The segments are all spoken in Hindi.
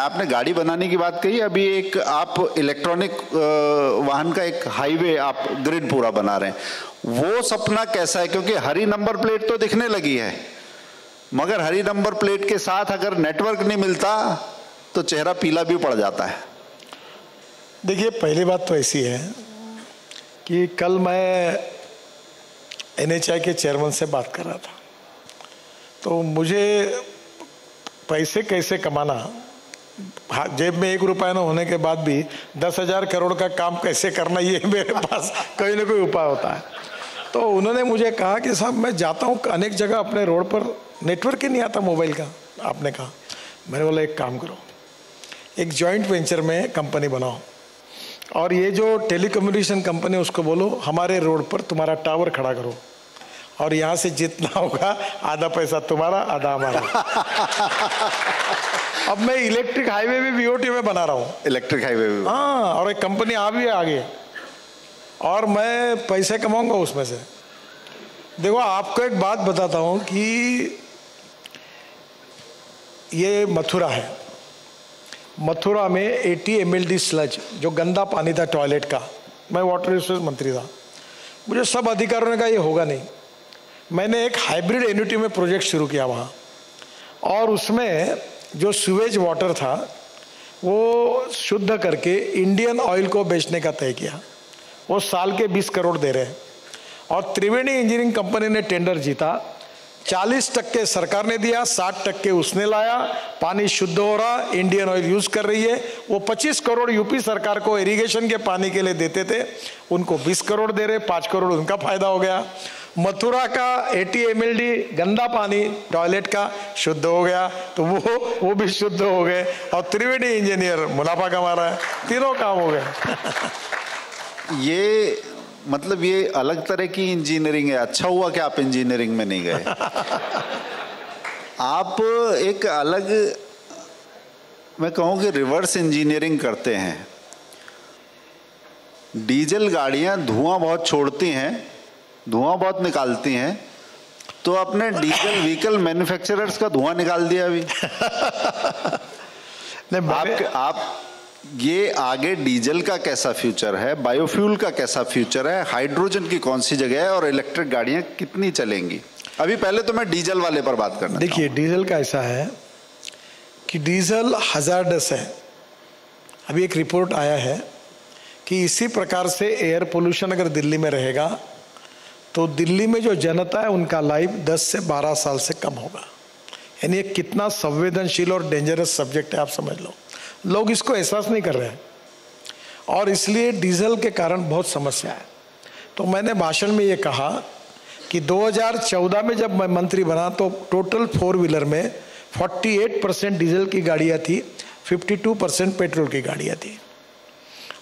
आपने गाड़ी बनाने की बात कही, अभी एक आप इलेक्ट्रॉनिक वाहन का एक हाईवे आप ग्रिड पूरा बना रहे हैं, वो सपना कैसा है? क्योंकि हरी नंबर प्लेट तो दिखने लगी है, मगर हरी नंबर प्लेट के साथ अगर नेटवर्क नहीं मिलता तो चेहरा पीला भी पड़ जाता है। देखिए, पहली बात तो ऐसी है कि कल मैं NHAI के चेयरमैन से बात कर रहा था, तो मुझे पैसे कैसे कमाना, जेब में 1 रुपया न होने के बाद भी 10,000 करोड़ का काम कैसे करना, ये मेरे पास कोई ना कोई उपाय होता है। तो उन्होंने मुझे कहा कि साहब मैं जाता हूँ अनेक जगह, अपने रोड पर नेटवर्क ही नहीं आता मोबाइल का। आपने कहा, मैंने बोला एक काम करो, एक जॉइंट वेंचर में कंपनी बनाओ और ये जो टेलीकम्युनिकेशन कंपनी उसको बोलो हमारे रोड पर तुम्हारा टावर खड़ा करो और यहाँ से जितना होगा आधा पैसा तुम्हारा आधा हमारा। अब मैं इलेक्ट्रिक हाईवे भी BOT में बना रहा हूँ, इलेक्ट्रिक हाईवे भी। हाँ, और एक कंपनी आ भी है आगे और मैं पैसे कमाऊंगा उसमें से। देखो, आपको एक बात बताता हूँ कि ये मथुरा है, मथुरा में 80 MLD स्लज, जो गंदा पानी था टॉयलेट का, मैं वाटर रिसोर्स मंत्री था, मुझे सब अधिकारियों ने कहा ये होगा नहीं। मैंने एक हाइब्रिड एन्युटी में प्रोजेक्ट शुरू किया वहाँ, और उसमें जो सीवेज वाटर था वो शुद्ध करके इंडियन ऑयल को बेचने का तय किया। वो साल के 20 करोड़ दे रहे हैं और त्रिवेणी इंजीनियरिंग कंपनी ने टेंडर जीता। 40% सरकार ने दिया, 60% उसने लाया, पानी शुद्ध हो रहा, इंडियन ऑयल यूज कर रही है। वो 25 करोड़ यूपी सरकार को इरिगेशन के पानी के लिए देते थे, उनको 20 करोड़ दे रहे, 5 करोड़ उनका फायदा हो गया। मथुरा का 80 MLD गंदा पानी टॉयलेट का शुद्ध हो गया, तो वो भी शुद्ध हो गए और त्रिवेणी इंजीनियर मुनाफा कमा रहा है। तीनों काम हो गए। ये मतलब ये अलग तरह की इंजीनियरिंग है। अच्छा हुआ कि आप इंजीनियरिंग में नहीं गए। आप एक अलग, मैं कहूँ कि रिवर्स इंजीनियरिंग करते हैं। डीजल गाड़ियाँ धुआं बहुत छोड़ती हैं, धुआं बहुत निकालती हैं, तो अपने डीजल व्हीकल मैन्युफैक्चरर्स का धुआं निकाल दिया अभी। आप ये आगे डीजल का कैसा फ्यूचर है, बायोफ्यूल का कैसा फ्यूचर है, हाइड्रोजन की कौन सी जगह है और इलेक्ट्रिक गाड़ियां कितनी चलेंगी? अभी पहले तो मैं डीजल वाले पर बात करना। देखिए, डीजल का ऐसा है कि डीजल हजार्डस है। अभी एक रिपोर्ट आया है कि इसी प्रकार से एयर पोल्यूशन अगर दिल्ली में रहेगा तो दिल्ली में जो जनता है उनका लाइफ 10 से 12 साल से कम होगा। यानी ये कितना संवेदनशील और डेंजरस सब्जेक्ट है, आप समझ लो। लोग इसको एहसास नहीं कर रहे हैं और इसलिए डीजल के कारण बहुत समस्या है। तो मैंने भाषण में ये कहा कि 2014 में जब मैं मंत्री बना तो टोटल 4 व्हीलर में 48% डीजल की गाड़ियाँ थी, 52% पेट्रोल की गाड़ियाँ थी।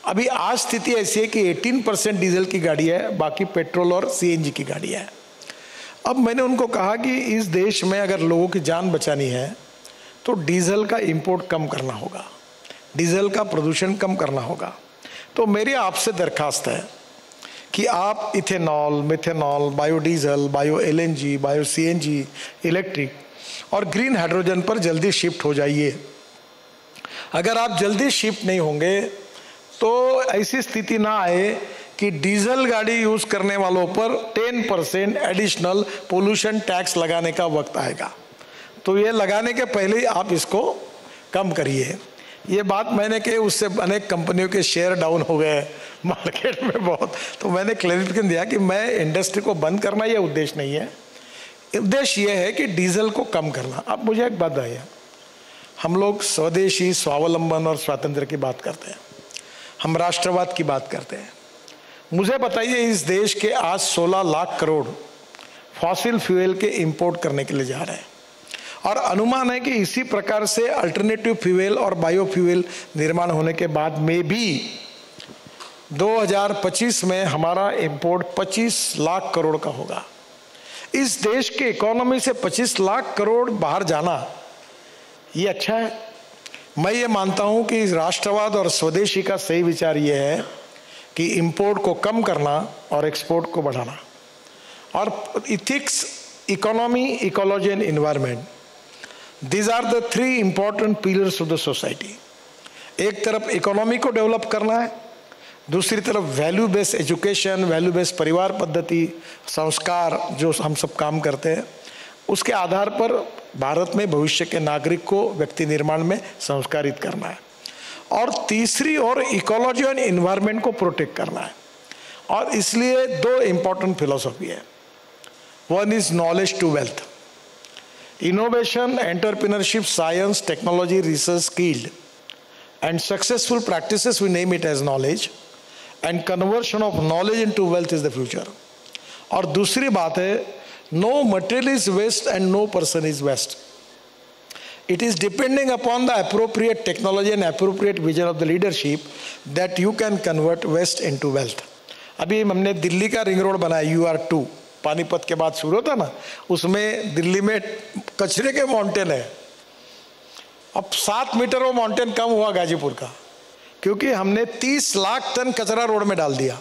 अभी आज स्थिति ऐसी है कि 18% डीजल की गाड़ी है, बाकी पेट्रोल और CNG की गाड़ियाँ है। अब मैंने उनको कहा कि इस देश में अगर लोगों की जान बचानी है तो डीजल का इंपोर्ट कम करना होगा, डीजल का प्रदूषण कम करना होगा। तो मेरी आपसे दरखास्त है कि आप ethanol, methanol, biodiesel, bio LNG, bio CNG, electric और ग्रीन हाइड्रोजन पर जल्दी शिफ्ट हो जाइए। अगर आप जल्दी शिफ्ट नहीं होंगे तो ऐसी स्थिति ना आए कि डीजल गाड़ी यूज करने वालों पर 10% एडिशनल पोल्यूशन टैक्स लगाने का वक्त आएगा। तो ये लगाने के पहले ही आप इसको कम करिए। ये बात मैंने कही, उससे अनेक कंपनियों के शेयर डाउन हो गए मार्केट में बहुत। तो मैंने क्लैरिफिकेशन दिया कि मैं इंडस्ट्री को बंद करना ये उद्देश्य नहीं है, उद्देश्य ये है कि डीजल को कम करना। अब मुझे एक बात बताइए, हम लोग स्वदेशी, स्वावलंबन और स्वातंत्र्य की बात करते हैं, हम राष्ट्रवाद की बात करते हैं। मुझे बताइए, इस देश के आज 16 लाख करोड़ फॉसिल फ्यूल के इंपोर्ट करने के लिए जा रहे हैं और अनुमान है कि इसी प्रकार से अल्टरनेटिव फ्यूल और बायोफ्यूल निर्माण होने के बाद में भी 2025 में हमारा इंपोर्ट 25 लाख करोड़ का होगा। इस देश के इकोनॉमी से 25 लाख करोड़ बाहर जाना ये अच्छा है। मैं ये मानता हूं कि राष्ट्रवाद और स्वदेशी का सही विचार ये है कि इंपोर्ट को कम करना और एक्सपोर्ट को बढ़ाना, और ethics, economy, ecology and environment, these are the 3 important pillars of the society. एक तरफ इकोनॉमी को डेवलप करना है, दूसरी तरफ value based education, value based परिवार पद्धति, संस्कार जो हम सब काम करते हैं, उसके आधार पर भारत में भविष्य के नागरिक को व्यक्ति निर्माण में संस्कारित करना है। और तीसरी ओर इकोलॉजी और इन्वायरमेंट को प्रोटेक्ट करना है। और इसलिए 2 इंपॉर्टेंट फिलॉसफी है। One is knowledge to wealth, innovation, entrepreneurship, science, technology, research, skilled and successful practices, we name it as knowledge, and conversion of knowledge into wealth is the future. और दूसरी बात है, no material is waste and no person is waste. It is depending upon the appropriate technology and appropriate vision of the leadership that you can convert waste into wealth. अभी हमने दिल्ली का रिंग रोड बनाया UR2, पानीपत के बाद शुरू होता ना, उसमें दिल्ली में कचरे के माउंटेन है। अब 7 मीटर वो माउंटेन कम हुआ गाजीपुर का, क्योंकि हमने 30 लाख टन कचरा रोड में डाल दिया।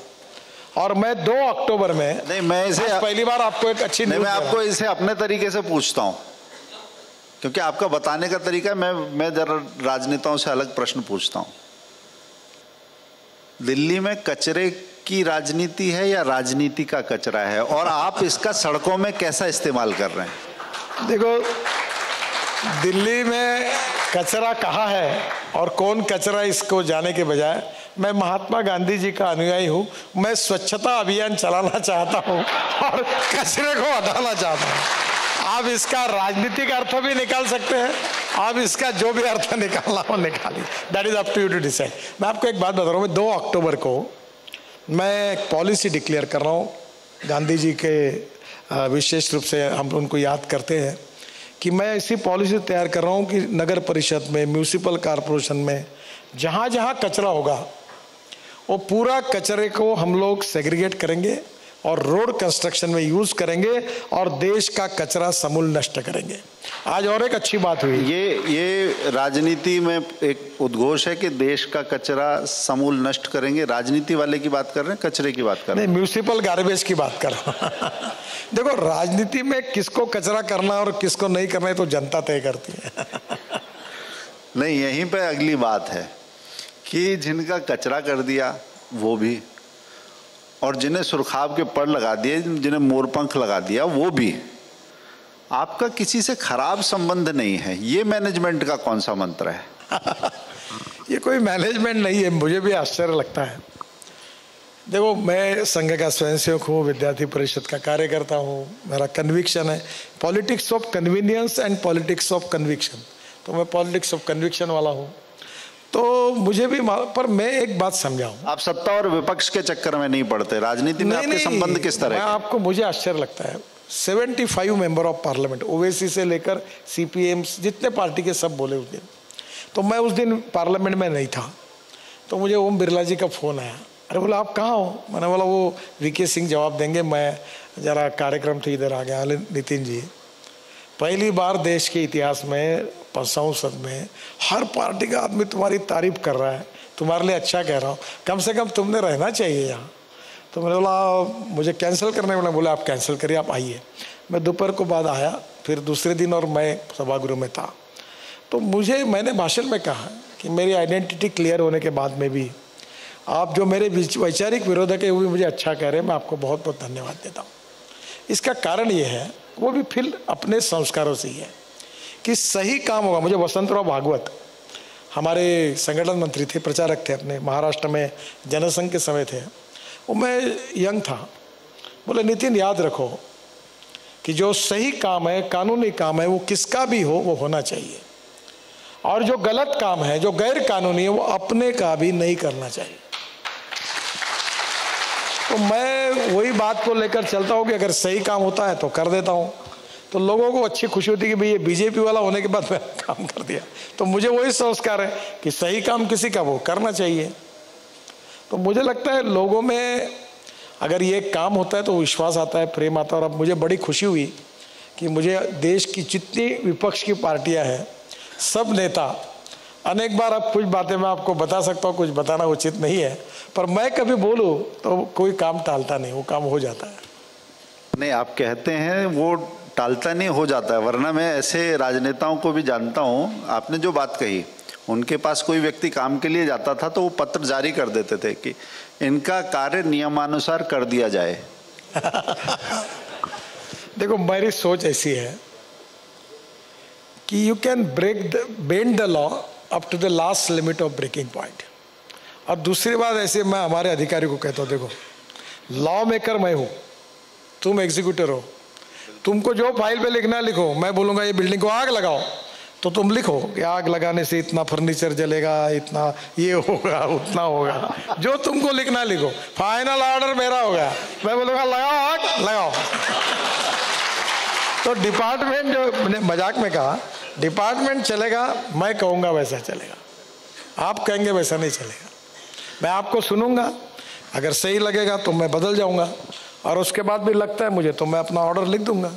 और मैं 2 अक्टूबर में, नहीं मैं इसे पहली बार आपको एक अच्छी न्यूज़, मैं आपको इसे अपने तरीके से पूछता हूं, क्योंकि आपका बताने का तरीका, मैं जरा राजनेताओं से अलग प्रश्न पूछता हूं। दिल्ली में कचरे की राजनीति है या राजनीति का कचरा है, और आप इसका सड़कों में कैसा इस्तेमाल कर रहे हैं? देखो, दिल्ली में कचरा कहाँ है और कौन कचरा, इसको जाने के बजाय मैं महात्मा गांधी जी का अनुयायी हूँ। मैं स्वच्छता अभियान चलाना चाहता हूँ और कचरे को हटाना चाहता हूँ। आप इसका राजनीतिक अर्थ भी निकाल सकते हैं, आप इसका जो भी अर्थ निकालना हो निकालिए, that is up to you to decide. मैं आपको एक बात बता रहा हूँ, 2 अक्टूबर को मैं एक पॉलिसी डिक्लेयर कर रहा हूँ। गांधी जी के विशेष रूप से हम उनको याद करते हैं कि मैं ऐसी पॉलिसी तैयार कर रहा हूँ कि नगर परिषद में, म्यूनिसिपल कॉरपोरेशन में जहाँ जहाँ कचरा होगा वो पूरा कचरे को हम लोग सेग्रीगेट करेंगे और रोड कंस्ट्रक्शन में यूज करेंगे और देश का कचरा समूल नष्ट करेंगे। आज और एक अच्छी बात हुई, ये राजनीति में एक उद्घोष है कि देश का कचरा समूल नष्ट करेंगे। राजनीति वाले की बात कर रहे हैं, कचरे की बात कर रहे हैं? नहीं, म्यूनिसिपल गार्बेज की बात कर रहा हूं। देखो, राजनीति में किसको कचरा करना और किसको नहीं करना है तो जनता तय करती है। नहीं, यहीं पे अगली बात है कि जिनका कचरा कर दिया वो भी, और जिन्हें सुरखाब के पड़ लगा दिए, जिन्हें मोरपंख लगा दिया वो भी। आपका किसी से खराब संबंध नहीं है, ये मैनेजमेंट का कौन सा मंत्र है? ये कोई मैनेजमेंट नहीं है, मुझे भी आश्चर्य लगता है। देखो, मैं संघ का स्वयंसेवक हूँ, विद्यार्थी परिषद का कार्यकर्ता हूँ। मेरा कन्विक्शन है politics of convenience and politics of conviction, तो मैं पॉलिटिक्स ऑफ कन्विक्शन वाला हूँ। तो मुझे भी, पर मैं एक बात समझाऊं, आप सत्ता और विपक्ष के चक्कर में नहीं पड़ते। राजनीति में आपके संबंध किस तरह? मैं आपको, मुझे आश्चर्य लगता है, 75 मेंबर ऑफ पार्लियामेंट, ओवैसी से लेकर CPM, जितने पार्टी के सब बोले उस दिन। तो मैं उस दिन पार्लियामेंट में नहीं था, तो मुझे ओम बिरला जी का फोन आया। अरे बोला, आप कहाँ हो? मैंने बोला वो VK सिंह जवाब देंगे, मैं जरा कार्यक्रम थे इधर आ गया। नितिन जी, पहली बार देश के इतिहास में संसद में हर पार्टी का आदमी तुम्हारी तारीफ कर रहा है, तुम्हारे लिए अच्छा कह रहा हूँ, कम से कम तुमने रहना चाहिए यहाँ। तो मैंने बोला मुझे कैंसिल करने वाला, बोला आप कैंसिल करिए, आप आइए। मैं दोपहर को बाद आया, फिर दूसरे दिन, और मैं सभागृह में था। तो मैंने भाषण में कहा कि मेरी आइडेंटिटी क्लियर होने के बाद में भी आप जो मेरे वैचारिक विरोधक है वो भी मुझे अच्छा कह रहे हैं, मैं आपको बहुत बहुत धन्यवाद देता हूँ। इसका कारण ये है, वो भी फिर अपने संस्कारों से ही है कि सही काम होगा। मुझे वसंतराव भागवत, हमारे संगठन मंत्री थे, प्रचारक थे, अपने महाराष्ट्र में जनसंघ के समय थे, वो मैं यंग था, बोले नितिन याद रखो कि जो सही काम है, कानूनी काम है, वो किसका भी हो वो होना चाहिए, और जो गलत काम है, जो गैर कानूनी है, वो अपने का भी नहीं करना चाहिए। तो मैं वही बात को लेकर चलता हूँ कि अगर सही काम होता है तो कर देता हूँ। तो लोगों को अच्छी खुशी होती है कि भाई ये बीजेपी वाला होने के बाद मैं काम कर दिया। तो मुझे वही संस्कार है कि सही काम किसी का वो करना चाहिए। तो मुझे लगता है लोगों में अगर ये काम होता है तो विश्वास आता है, प्रेम आता है। और अब मुझे बड़ी खुशी हुई कि मुझे देश की जितनी विपक्ष की पार्टियां हैं, सब नेता, अनेक बार अब कुछ बातें मैं आपको बता सकता हूँ, कुछ बताना उचित नहीं है, पर मैं कभी बोलूँ तो कोई काम टालता नहीं, वो काम हो जाता है। नहीं, आप कहते हैं वो टालता नहीं हो जाता है, वरना मैं ऐसे राजनेताओं को भी जानता हूँ। आपने जो बात कही, उनके पास कोई व्यक्ति काम के लिए जाता था तो वो पत्र जारी कर देते थे कि इनका कार्य नियमानुसार कर दिया जाए। देखो, मेरी सोच ऐसी है कि you can bend the law up to the last limit of breaking point. और दूसरी बात ऐसे मैं हमारे अधिकारी को कहता हूँ, देखो लॉ मेकर मैं हूँ, तुम एग्जीक्यूटर हो, तुमको जो फाइल पे लिखना लिखो। मैं बोलूँगा ये बिल्डिंग को आग लगाओ तो तुम लिखो कि आग लगाने से इतना फर्नीचर जलेगा, इतना ये होगा, उतना होगा, जो तुमको लिखना लिखो, फाइनल ऑर्डर मेरा होगा। मैं बोलूँगा लगाओ आग, लगाओ। तो डिपार्टमेंट, जो मैंने मजाक में कहा, डिपार्टमेंट चलेगा, मैं कहूँगा वैसा चलेगा, आप कहेंगे वैसा नहीं चलेगा। मैं आपको सुनूंगा, अगर सही लगेगा तो मैं बदल जाऊँगा, और उसके बाद भी लगता है मुझे तो मैं अपना ऑर्डर लिख दूंगा।